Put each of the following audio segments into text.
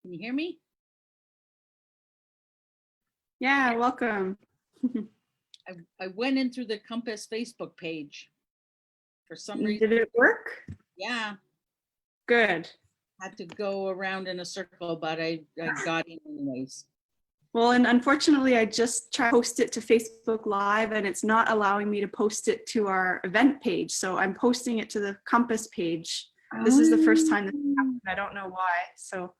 Can you hear me? Yeah, welcome. I went in through the Compass Facebook page for some reason. Did it work? Yeah, Good. had to go around in a circle, but I got in anyways. Well, and unfortunately, I just tried to post it to Facebook Live and it's not allowing me to post it to our event page. So I'm posting it to the Compass page. This is the first time this happened. I don't know why. So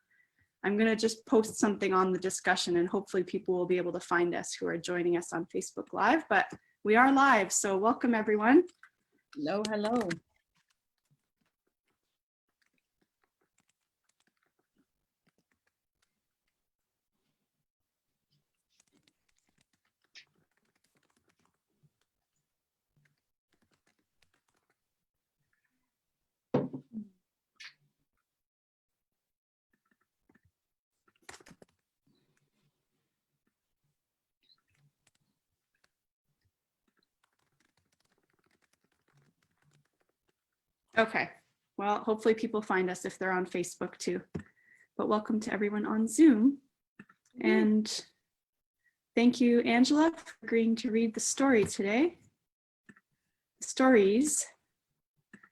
I'm going to just post something on the discussion and hopefully people will be able to find us who are joining us on Facebook Live, but we are live. So welcome everyone. Hello, hello. Okay, well, hopefully people find us if they're on Facebook too. But welcome to everyone on Zoom. And thank you, Angela, for agreeing to read the story today. Stories.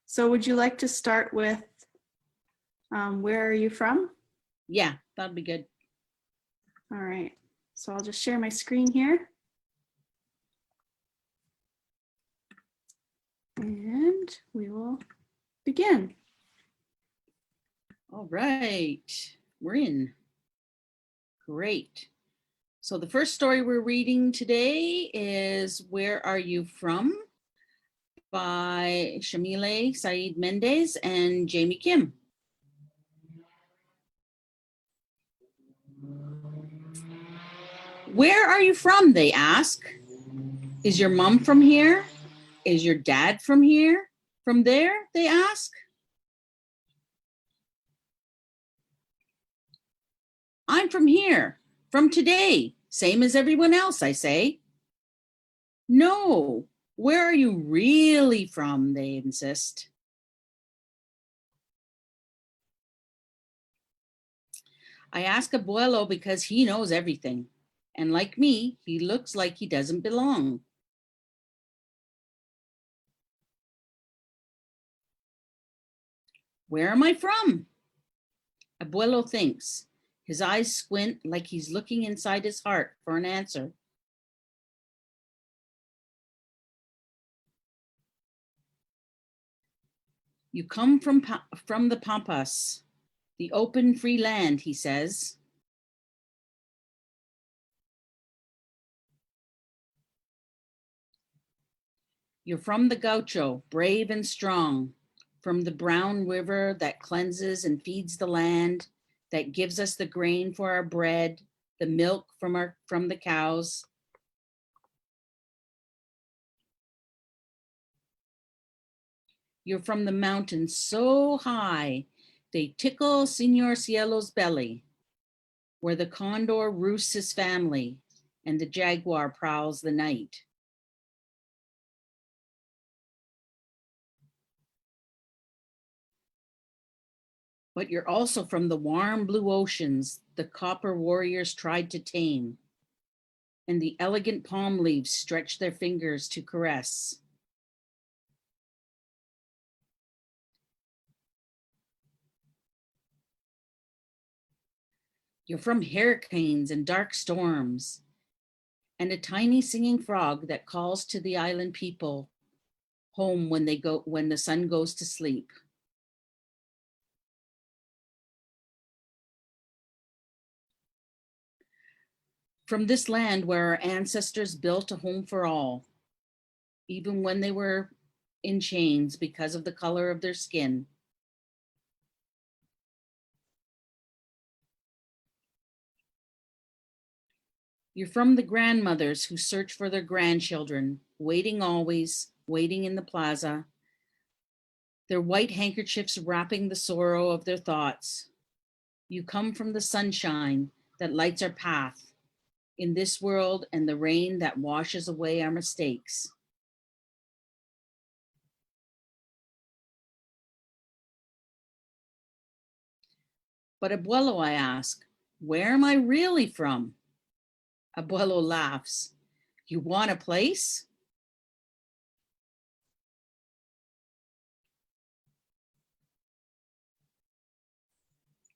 So would you like to start with where are you from? Yeah, that'd be good. All right, so I'll just share my screen here. And we will begin. All right, we're in. Great. So the first story we're reading today is Where Are You From? By Shamile Saeed Mendez and Jamie Kim. Where are you from? They ask. Is your mom from here? Is your dad from here? From there? They ask. I'm from here, from today, same as everyone else, I say. No, where are you really from? They insist. I ask Abuelo because he knows everything. And like me, he looks like he doesn't belong. Where am I from? Abuelo thinks. His eyes squint like he's looking inside his heart for an answer. You come from the Pampas, the open free land, he says. You're from the Gaucho, brave and strong, from the brown river that cleanses and feeds the land, that gives us the grain for our bread, the milk from the cows. You're from the mountains so high, they tickle Señor Cielo's belly, where the condor roosts his family and the jaguar prowls the night. But you're also from the warm blue oceans the copper warriors tried to tame, and the elegant palm leaves stretch their fingers to caress. You're from hurricanes and dark storms, and a tiny singing frog that calls to the island people home when the sun goes to sleep. From this land where our ancestors built a home for all, even when they were in chains because of the color of their skin. You're from the grandmothers who search for their grandchildren, waiting always, waiting in the plaza, their white handkerchiefs wrapping the sorrow of their thoughts. You come from the sunshine that lights our path in this world and the rain that washes away our mistakes. But Abuelo, I ask, where am I really from? Abuelo laughs. You want a place?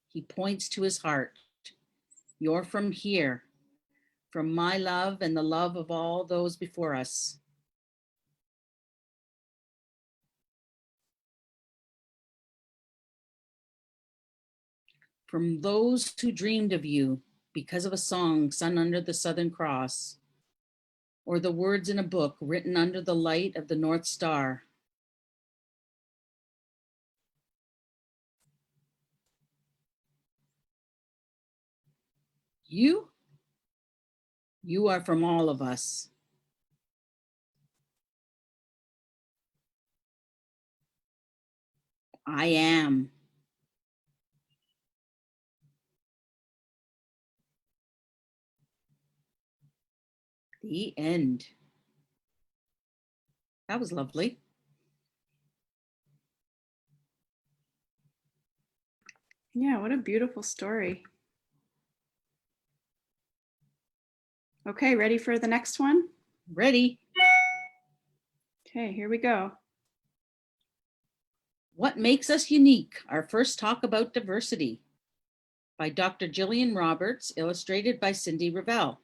He points to his heart. You're from here, from my love and the love of all those before us. From those who dreamed of you because of a song sung under the Southern Cross, or the words in a book written under the light of the North Star. You are from all of us. I am. The end. That was lovely. Yeah, what a beautiful story. Okay, ready for the next one? Ready? Okay, here we go. What makes us unique? Our first talk about diversity. By Dr. Jillian Roberts, illustrated by Cindy Revell.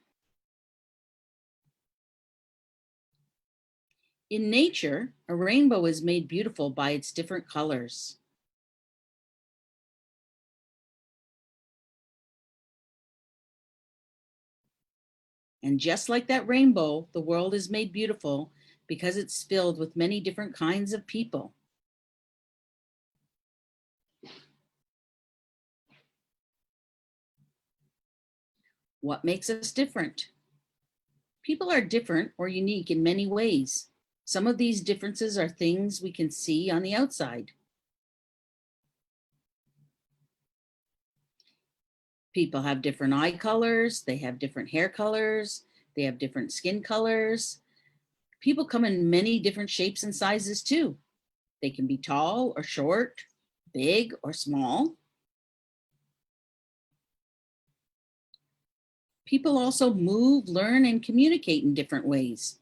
In nature, a rainbow is made beautiful by its different colors. And just like that rainbow, the world is made beautiful because it's filled with many different kinds of people. What makes us different? People are different or unique in many ways. Some of these differences are things we can see on the outside. People have different eye colors, they have different hair colors, they have different skin colors. People come in many different shapes and sizes too. They can be tall or short, big or small. People also move, learn, and communicate in different ways.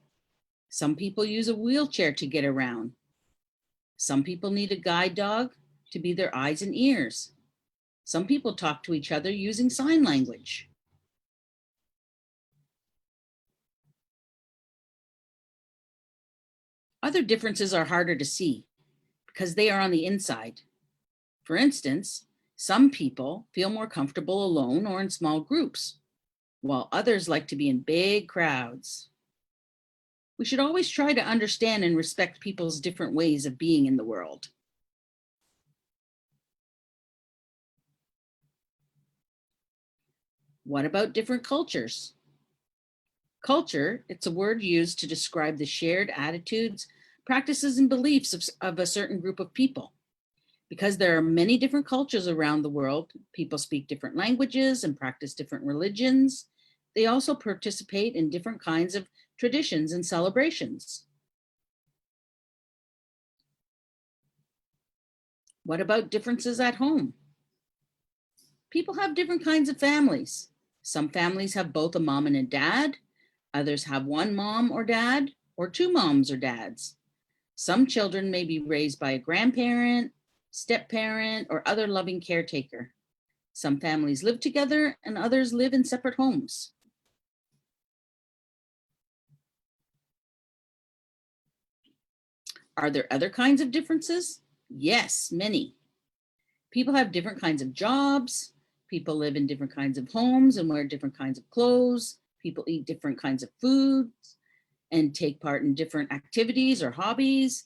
Some people use a wheelchair to get around. Some people need a guide dog to be their eyes and ears. Some people talk to each other using sign language. Other differences are harder to see because they are on the inside. For instance, some people feel more comfortable alone or in small groups, while others like to be in big crowds. We should always try to understand and respect people's different ways of being in the world. What about different cultures? Culture, it's a word used to describe the shared attitudes, practices, and beliefs of a certain group of people. Because there are many different cultures around the world, people speak different languages and practice different religions. They also participate in different kinds of traditions and celebrations. What about differences at home? People have different kinds of families. Some families have both a mom and a dad. Others have one mom or dad, or two moms or dads. Some children may be raised by a grandparent, step-parent, or other loving caretaker. Some families live together and others live in separate homes. Are there other kinds of differences? Yes, many. People have different kinds of jobs. People live in different kinds of homes and wear different kinds of clothes. People eat different kinds of foods and take part in different activities or hobbies.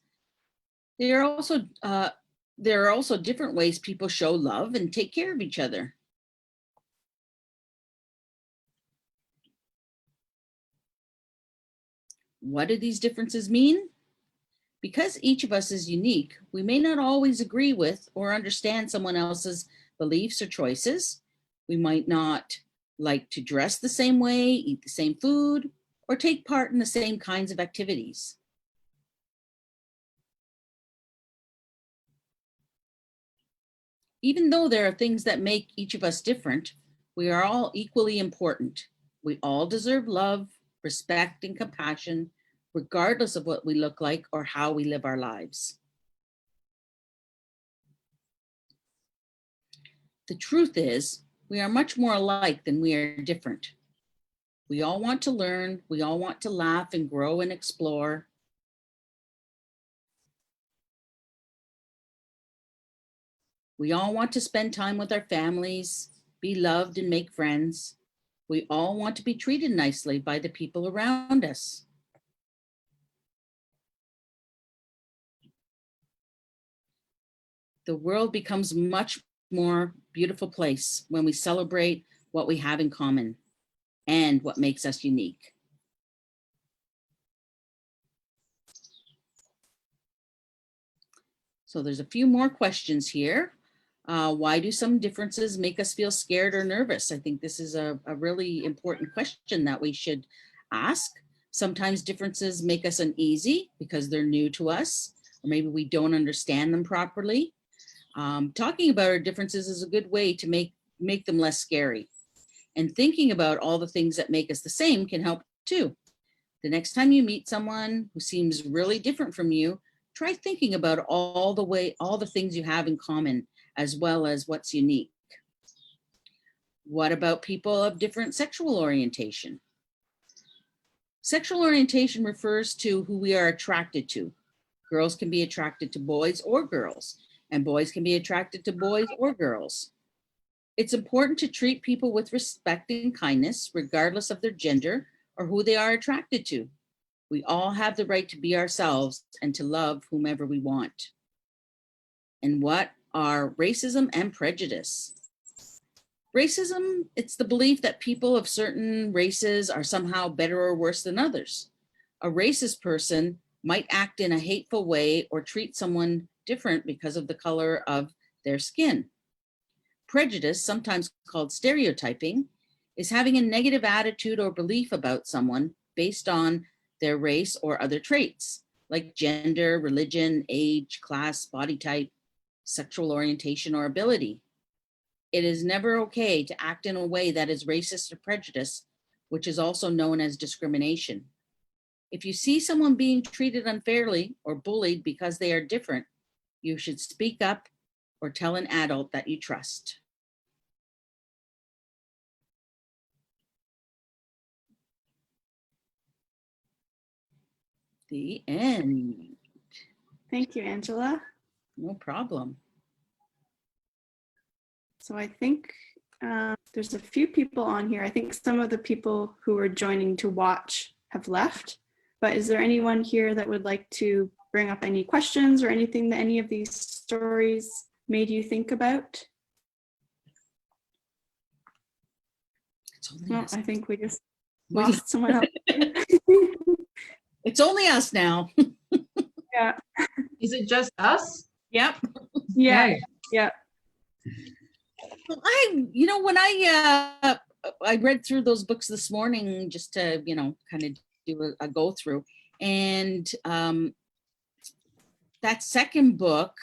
There are also different ways people show love and take care of each other. What do these differences mean? Because each of us is unique, we may not always agree with or understand someone else's beliefs or choices. We might not like to dress the same way, eat the same food, or take part in the same kinds of activities. Even though there are things that make each of us different, we are all equally important. We all deserve love, respect, and compassion, regardless of what we look like or how we live our lives. The truth is, we are much more alike than we are different. We all want to learn, we all want to laugh and grow and explore. We all want to spend time with our families, be loved and make friends. We all want to be treated nicely by the people around us. The world becomes a much more beautiful place when we celebrate what we have in common and what makes us unique. So there's a few more questions here. Why do some differences make us feel scared or nervous? I think this is a really important question that we should ask. Sometimes differences make us uneasy because they're new to us, or maybe we don't understand them properly. Talking about our differences is a good way to make them less scary. And thinking about all the things that make us the same can help too. The next time you meet someone who seems really different from you, try thinking about all the things you have in common, as well as what's unique. What about people of different sexual orientation? Sexual orientation refers to who we are attracted to. Girls can be attracted to boys or girls, and boys can be attracted to boys or girls. It's important to treat people with respect and kindness, regardless of their gender or who they are attracted to. We all have the right to be ourselves and to love whomever we want. And what are racism and prejudice? Racism, it's the belief that people of certain races are somehow better or worse than others. A racist person might act in a hateful way or treat someone different because of the color of their skin. Prejudice, sometimes called stereotyping, is having a negative attitude or belief about someone based on their race or other traits, like gender, religion, age, class, body type, sexual orientation, or ability. It is never okay to act in a way that is racist or prejudiced, which is also known as discrimination. If you see someone being treated unfairly or bullied because they are different, you should speak up or tell an adult that you trust. The end. Thank you, Angela. No problem. So I think there's a few people on here. I think some of the people who are joining to watch have left, but is there anyone here that would like to bring up any questions or anything that any of these stories made you think about? No, I think we just lost someone else. It's only us now. Yeah. Is it just us? Yep. Yeah. Okay. Yeah. Well, when I read through those books this morning just to, kind of do a go through, and that second book,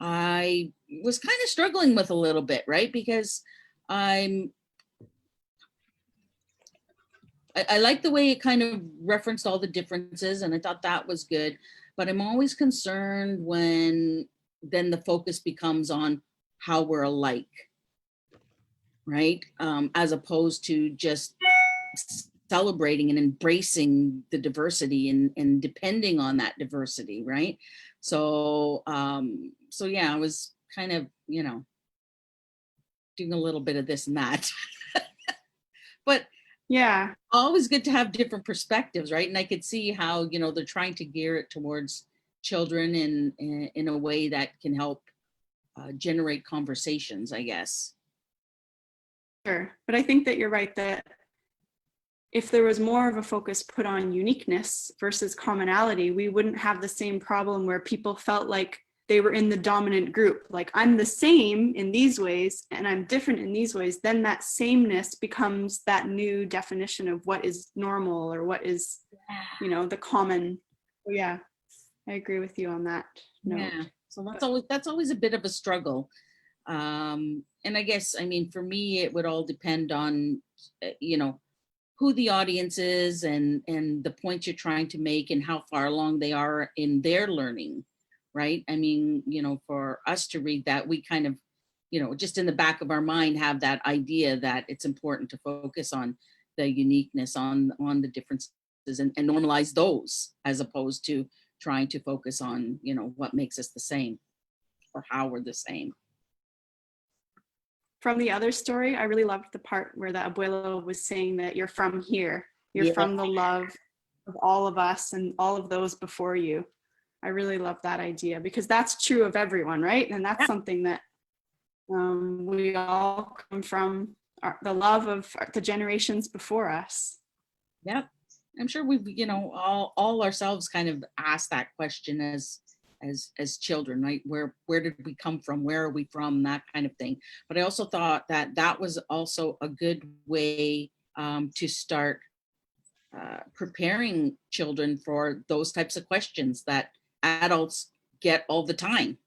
I was kind of struggling with a little bit, right? Because I like the way it kind of referenced all the differences, and I thought that was good. But I'm always concerned when then the focus becomes on how we're alike, right? As opposed to just celebrating and embracing the diversity and depending on that diversity, right? So yeah, I was kind of, doing a little bit of this and that. But yeah, always good to have different perspectives, right? And I could see how, they're trying to gear it towards children in a way that can help generate conversations, I guess. sure. But I think that you're right that if there was more of a focus put on uniqueness versus commonality, we wouldn't have the same problem where people felt like they were in the dominant group. Like, I'm the same in these ways and I'm different in these ways. Then that sameness becomes that new definition of what is normal or what is, the common. So yeah, I agree with you on that note. Yeah. So that's always a bit of a struggle. And I guess, I mean, for me, it would all depend on, you know, who the audience is and the points you're trying to make and how far along they are in their learning, right? I mean, you know, for us to read that, we kind of, you know, just in the back of our mind have that idea that it's important to focus on the uniqueness, on the differences and normalize those, as opposed to trying to focus on, you know, what makes us the same or how we're the same. From the other story, I really loved the part where the abuelo was saying that you're from here. You're Yeah. from the love of all of us and all of those before you. I really love that idea because that's true of everyone, right? And that's something that we all come from, the love of the generations before us. Yep. I'm sure we've, you know, all ourselves kind of asked that question as children, right? Where did we come from? Where are we from? That kind of thing. But I also thought that that was also a good way to start preparing children for those types of questions that adults get all the time.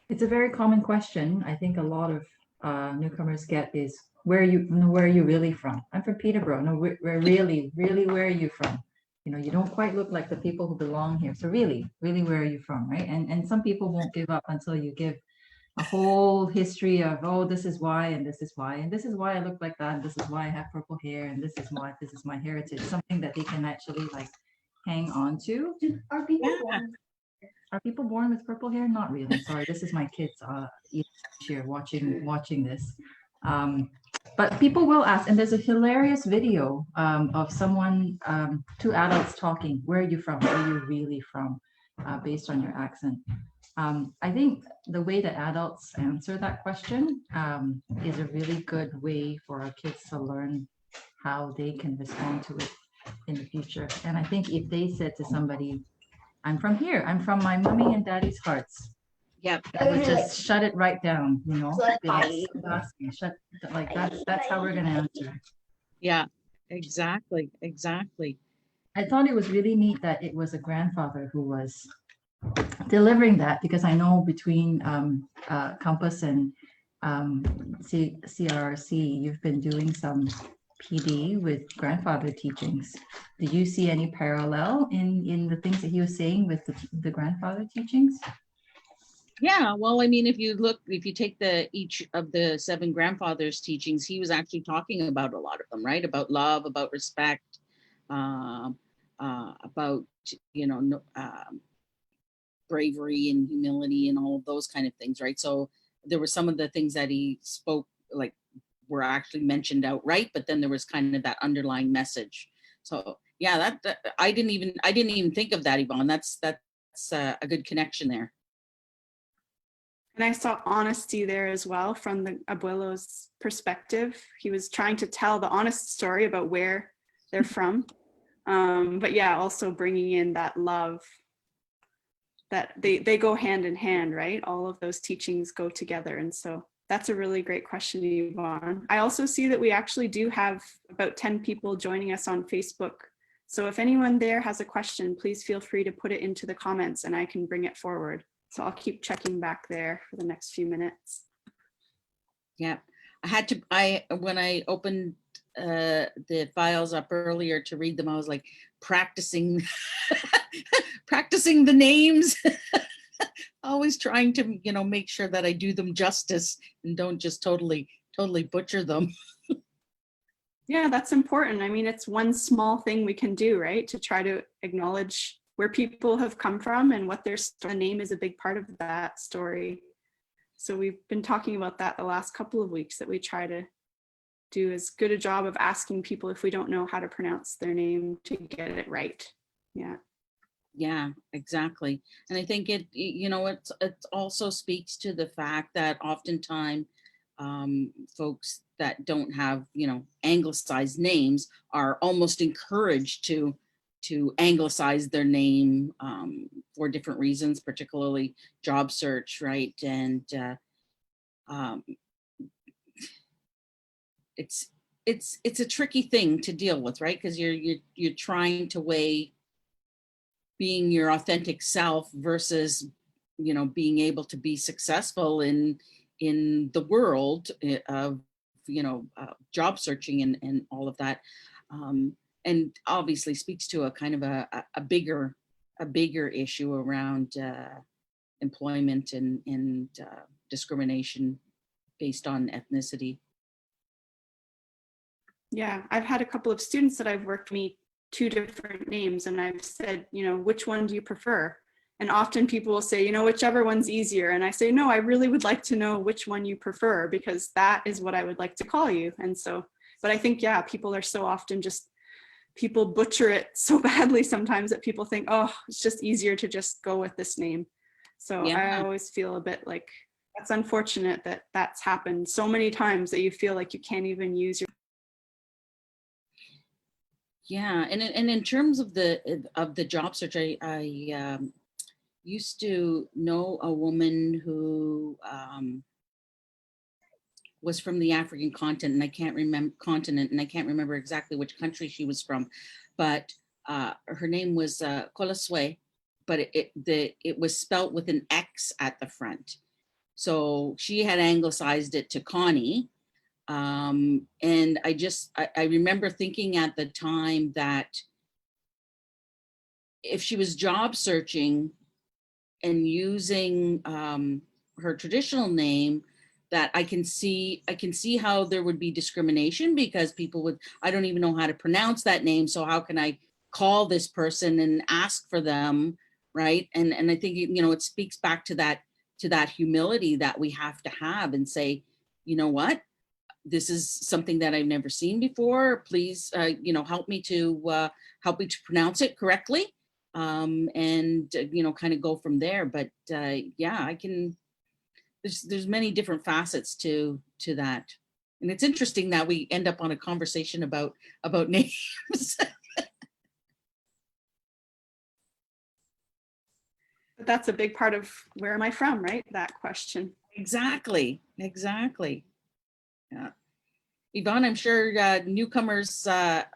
It's a very common question. I think a lot of newcomers get is, where are you really from? I'm from Peterborough. No, where really, where are you from? You know, you don't quite look like the people who belong here. So really, where are you from, right? And some people won't give up until you give a whole history of, oh, this is why, and this is why, and this is why I look like that, and this is why I have purple hair, and this is why, this is my heritage. Something that they can actually like hang on to. Are people Yeah. born? Are people born with purple hair? Not really. Sorry, this is my kids here watching this. But people will ask, and there's a hilarious video of someone, two adults talking. Where are you from? Where are you really from? Based on your accent. I think the way that adults answer that question is a really good way for our kids to learn how they can respond to it in the future. And I think if they said to somebody, I'm from here, I'm from my mommy and daddy's hearts, Yep. that would just shut it right down, you know. So like Be like, body. "Stop asking," shut, like that's how we're gonna answer. Yeah, exactly. I thought it was really neat that it was a grandfather who was delivering that, because I know between Compass and CRRC, you've been doing some PD with grandfather teachings. Did you see any parallel in the things that he was saying with the grandfather teachings? Yeah, well, I mean, if you take each of the 7 grandfathers' teachings, he was actually talking about a lot of them, right? About love, about respect, about, you know, bravery and humility and all of those kind of things, right? So there were some of the things that he spoke, like, were actually mentioned outright, but then there was kind of that underlying message. So yeah, that I didn't even think of that, Yvonne. That's a good connection there. And I saw honesty there as well from the abuelo's perspective. He was trying to tell the honest story about where they're from. But yeah, also bringing in that love, that they go hand in hand, right? All of those teachings go together. And so that's a really great question, Yvonne. I also see that we actually do have about 10 people joining us on Facebook. So if anyone there has a question, please feel free to put it into the comments and I can bring it forward. So I'll keep checking back there for the next few minutes. Yeah, when I opened the files up earlier to read them, I was like practicing practicing the names. Always trying to, you know, make sure that I do them justice and don't just totally butcher them. Yeah, that's important. I mean, it's one small thing we can do, right? To try to acknowledge where people have come from and what their name is a big part of that story. So we've been talking about that the last couple of weeks, that we try to do as good a job of asking people if we don't know how to pronounce their name to get it right. Yeah. Yeah, exactly. And I think it, you know, it also speaks to the fact that oftentimes folks that don't have, you know, anglicized names are almost encouraged to anglicize their name for different reasons, particularly job search, right? And it's a tricky thing to deal with, right? Because you're trying to weigh being your authentic self versus you know, being able to be successful in the world of, you know, job searching and all of that. And obviously speaks to a kind of a bigger issue around employment and discrimination based on ethnicity. Yeah, I've had a couple of students that I've worked me 2 different names, and I've said, you know, which one do you prefer? And often people will say, you know, whichever one's easier. And I say, no, I really would like to know which one you prefer, because that is what I would like to call you. And so, but I think, yeah, people are so often just, people butcher it so badly sometimes that people think, oh, it's just easier to just go with this name. So Yeah. I always feel a bit like that's unfortunate that that's happened so many times that you feel like you can't even use your. Yeah, and in terms of the job search, I used to know a woman who was from the African continent, and I can't remember exactly which country she was from, but her name was Kolaswe, but it was spelt with an X at the front. So she had anglicized it to Connie. And I remember thinking at the time that if she was job searching and using her traditional name, that I can see how there would be discrimination, because people would, I don't even know how to pronounce that name, so how can I call this person and ask for them, right? And I think, you know, it speaks back to that humility that we have to have and say, you know what, this is something that I've never seen before. Please, you know, help me to pronounce it correctly, and you know, kind of go from there. But yeah, I can. There's many different facets to that, and it's interesting that we end up on a conversation about names. But that's a big part of where am I from, right? That question. Exactly. Yeah. Yvonne, I'm sure newcomers have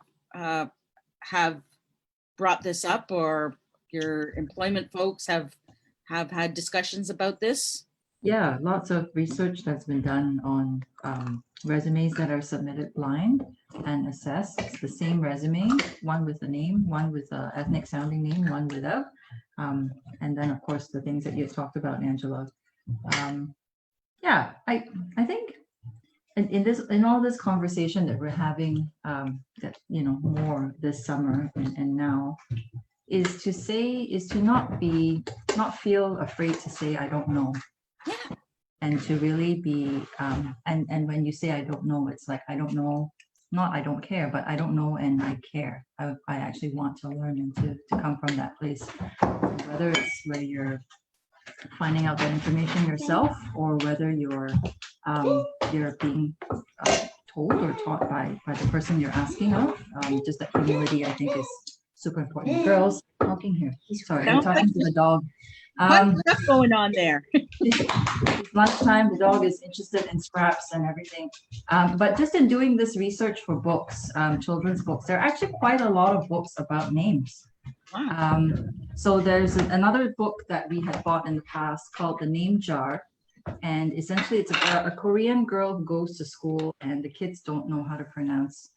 brought this up, or your employment folks have had discussions about this. Yeah, lots of research that's been done on resumes that are submitted blind and assessed. It's the same resume, one with a name, one with an ethnic sounding name, one without. And then of course the things that you've talked about, Angela. Yeah, I think in all this conversation that we're having, that, you know, more this summer and now, is to not feel afraid to say I don't know. Yeah. And to really be and when you say I don't know, it's like I don't know, not I don't care, but I don't know and I care. I actually want to learn and to come from that place. Whether it's where you're finding out that information yourself, or whether you're being told or taught by the person you're asking of, just that humility, I think, is super important. Girls talking here. Sorry, I'm talking to the dog. What's stuff going on there? It's lunchtime. The dog is interested in scraps and everything. But just in doing this research for books, children's books, there are actually quite a lot of books about names. Wow. So there's another book that we had bought in the past called The Name Jar. And essentially it's about a Korean girl who goes to school and the kids don't know how to pronounce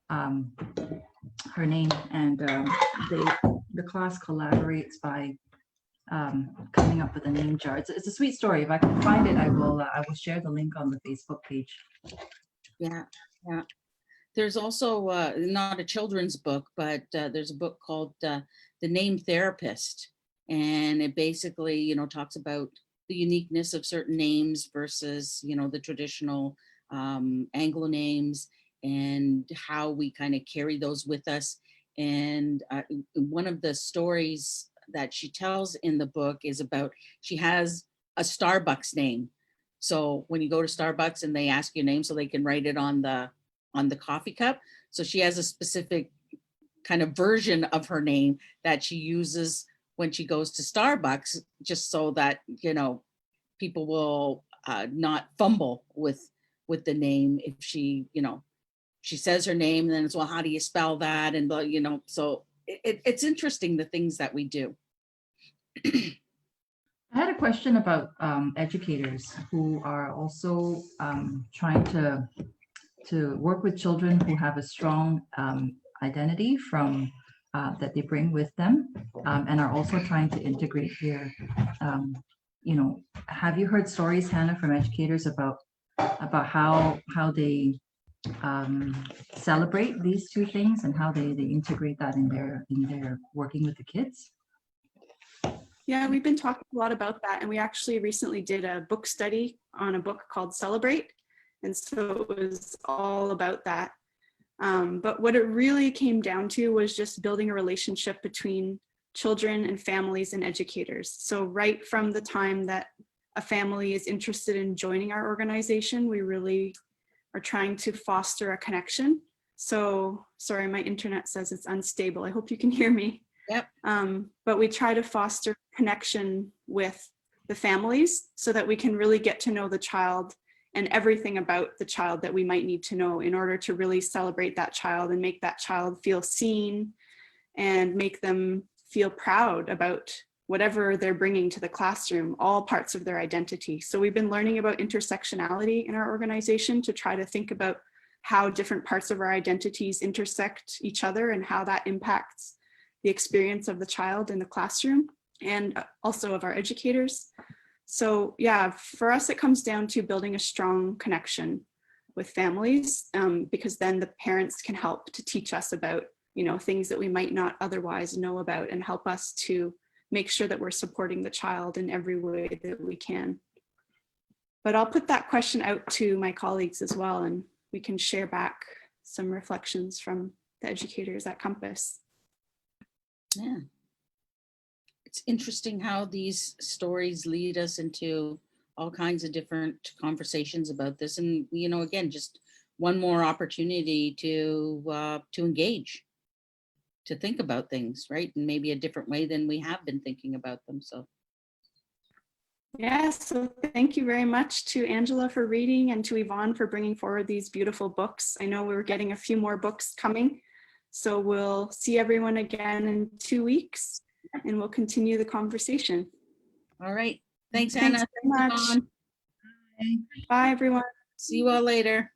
her name. And the class collaborates by coming up with a name jar. It's a sweet story. If I can find it, I will share the link on the Facebook page. Yeah. There's also not a children's book, but there's a book called The Name Therapist, and it basically, you know, talks about the uniqueness of certain names versus, you know, the traditional Anglo names, and how we kind of carry those with us. And one of the stories that she tells in the book is about, she has a Starbucks name. So when you go to Starbucks and they ask your name so they can write it on the coffee cup. So she has a specific kind of version of her name that she uses when she goes to Starbucks, just so that, you know, people will not fumble with the name. If she, you know, she says her name, then it's, well, how do you spell that? And, you know, so it's interesting, the things that we do. I had a question about educators who are also trying to work with children who have a strong identity from that they bring with them, and are also trying to integrate here. You know, have you heard stories, Hannah, from educators about how they celebrate these two things and how they integrate that in their working with the kids? Yeah, we've been talking a lot about that, and we actually recently did a book study on a book called Celebrate, and so it was all about that. But what it really came down to was just building a relationship between children and families and educators. So right from the time that a family is interested in joining our organization, we really are trying to foster a connection. So, sorry, my internet says it's unstable. I hope you can hear me. Yep. But we try to foster connection with the families so that we can really get to know the child and everything about the child that we might need to know in order to really celebrate that child and make that child feel seen and make them feel proud about whatever they're bringing to the classroom, all parts of their identity. So we've been learning about intersectionality in our organization to try to think about how different parts of our identities intersect each other and how that impacts the experience of the child in the classroom and also of our educators. So yeah, for us, it comes down to building a strong connection with families, because then the parents can help to teach us about, you know, things that we might not otherwise know about and help us to make sure that we're supporting the child in every way that we can. But I'll put that question out to my colleagues as well, and we can share back some reflections from the educators at Compass. Yeah. It's interesting how these stories lead us into all kinds of different conversations about this. And, you know, again, just one more opportunity to engage, to think about things, right? In maybe a different way than we have been thinking about them. So. Yeah, so thank you very much to Angela for reading and to Yvonne for bringing forward these beautiful books. I know we're getting a few more books coming, so we'll see everyone again in 2 weeks and we'll continue the conversation. All right. Thanks, Thanks Anna. very much. Yvonne. Bye, everyone. See you all later.